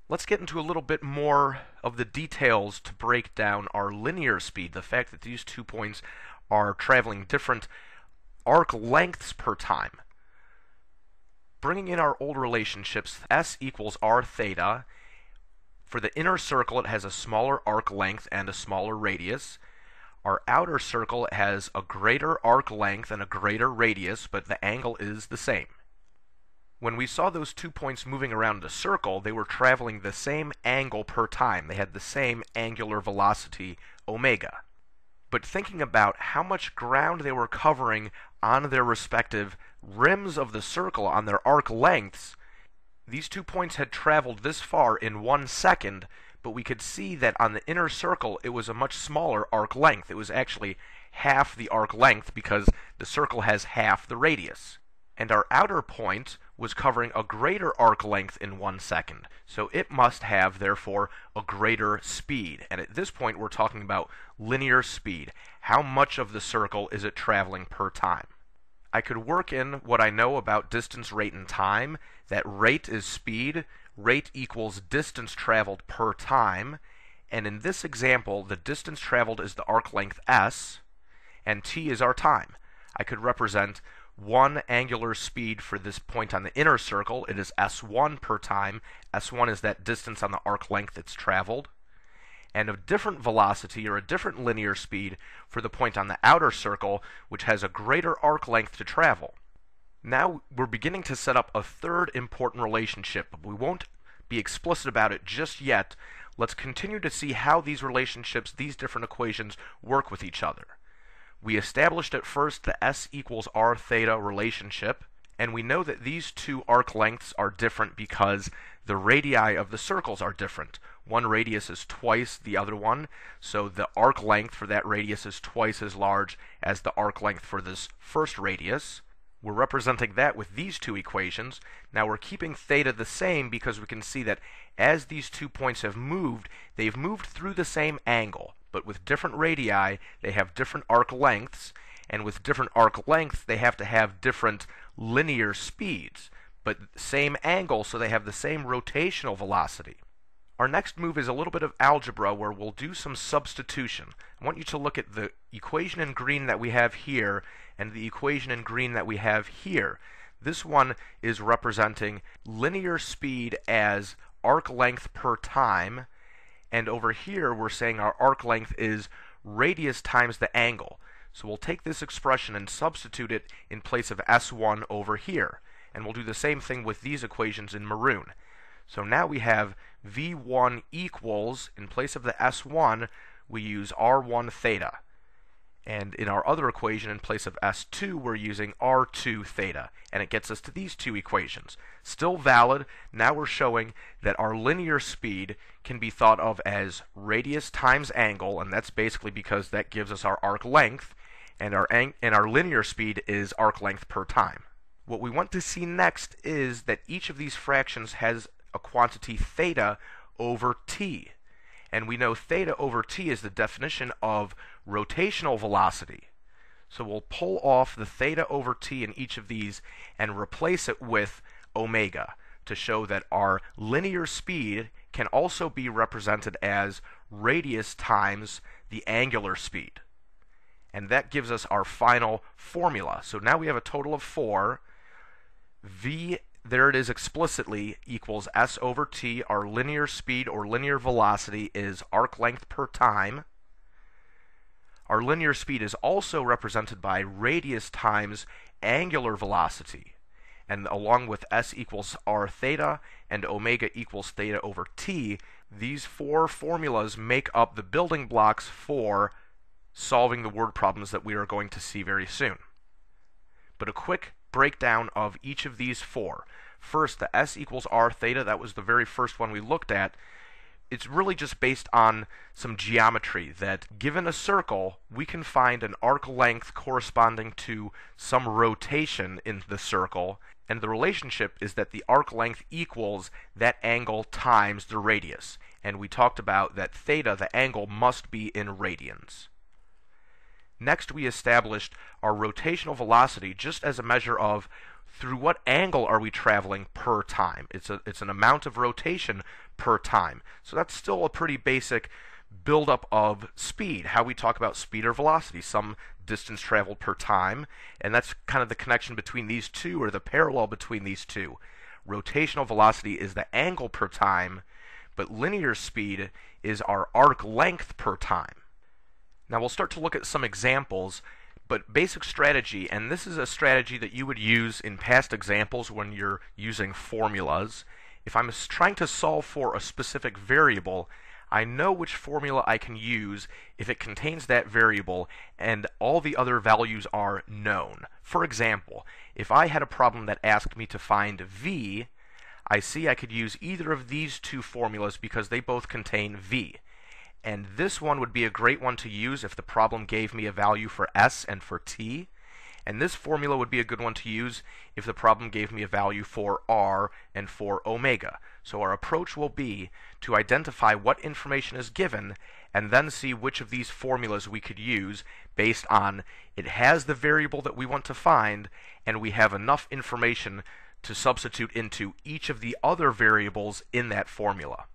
Let's get into a little bit more of the details to break down our linear speed, the fact that these 2 points are traveling different arc lengths per time. Bringing in our old relationships, s equals r theta. For the inner circle, it has a smaller arc length and a smaller radius. Our outer circle has a greater arc length and a greater radius, but the angle is the same. When we saw those 2 points moving around the circle, they were traveling the same angle per time. They had the same angular velocity, omega. But thinking about how much ground they were covering on their respective rims of the circle, on their arc lengths, these 2 points had traveled this far in 1 second, but we could see that on the inner circle it was a much smaller arc length. It was actually half the arc length because the circle has half the radius. And our outer point was covering a greater arc length in 1 second. So it must have, therefore, a greater speed. And at this point, we're talking about linear speed. How much of the circle is it traveling per time? I could work in what I know about distance, rate, and time. That rate is speed. Rate equals distance traveled per time. And in this example, the distance traveled is the arc length s, and t is our time. I could represent one angular speed for this point on the inner circle. It is s1 per time. S1 is that distance on the arc length it's traveled. And a different velocity, or a different linear speed, for the point on the outer circle, which has a greater arc length to travel. Now we're beginning to set up a third important relationship, but we won't be explicit about it just yet. Let's continue to see how these relationships, these different equations, work with each other. We established at first the s equals r theta relationship, and we know that these 2 arc lengths are different because the radii of the circles are different. One radius is twice the other one, so the arc length for that radius is twice as large as the arc length for this first radius. We're representing that with these 2 equations. Now we're keeping theta the same because we can see that as these 2 points have moved, they've moved through the same angle, but with different radii, they have different arc lengths, and with different arc lengths, they have to have different linear speeds, but same angle, so they have the same rotational velocity. Our next move is a little bit of algebra where we'll do some substitution. I want you to look at the equation in green that we have here and the equation in green that we have here. This one is representing linear speed as arc length per time, and over here we're saying our arc length is radius times the angle. So we'll take this expression and substitute it in place of s1 over here. And we'll do the same thing with these equations in maroon. So now we have v1 equals, in place of the s1, we use r1 theta. And in our other equation, in place of s2, we're using r2 theta. And it gets us to these 2 equations. Still valid. Now we're showing that our linear speed can be thought of as radius times angle, and that's basically because that gives us our arc length, and our linear speed is arc length per time. What we want to see next is that each of these fractions has a quantity theta over t. And we know theta over t is the definition of rotational velocity. So we'll pull off the theta over t in each of these and replace it with omega to show that our linear speed can also be represented as radius times the angular speed. And that gives us our final formula. So now we have a total of 4. V, there it is explicitly, equals s over t. Our linear speed or linear velocity is arc length per time. Our linear speed is also represented by radius times angular velocity. And along with s equals r theta and omega equals theta over t, these 4 formulas make up the building blocks for solving the word problems that we are going to see very soon. But a quick breakdown of each of these 4. First, the s equals r theta, that was the very first one we looked at. It's really just based on some geometry that given a circle, we can find an arc length corresponding to some rotation in the circle, and the relationship is that the arc length equals that angle times the radius. And we talked about that theta, the angle, must be in radians. Next, we established our rotational velocity just as a measure of through what angle are we traveling per time. It's an amount of rotation per time. So that's still a pretty basic buildup of speed, how we talk about speed or velocity, some distance traveled per time, and that's kind of the connection between these two, or the parallel between these two. Rotational velocity is the angle per time, but linear speed is our arc length per time. Now we'll start to look at some examples, but basic strategy, and this is a strategy that you would use in past examples when you're using formulas. If I'm trying to solve for a specific variable, I know which formula I can use if it contains that variable and all the other values are known. For example, if I had a problem that asked me to find v, I see I could use either of these two formulas because they both contain v. And this one would be a great one to use if the problem gave me a value for s and for t. And this formula would be a good one to use if the problem gave me a value for r and for omega. So our approach will be to identify what information is given and then see which of these formulas we could use based on it has the variable that we want to find and we have enough information to substitute into each of the other variables in that formula.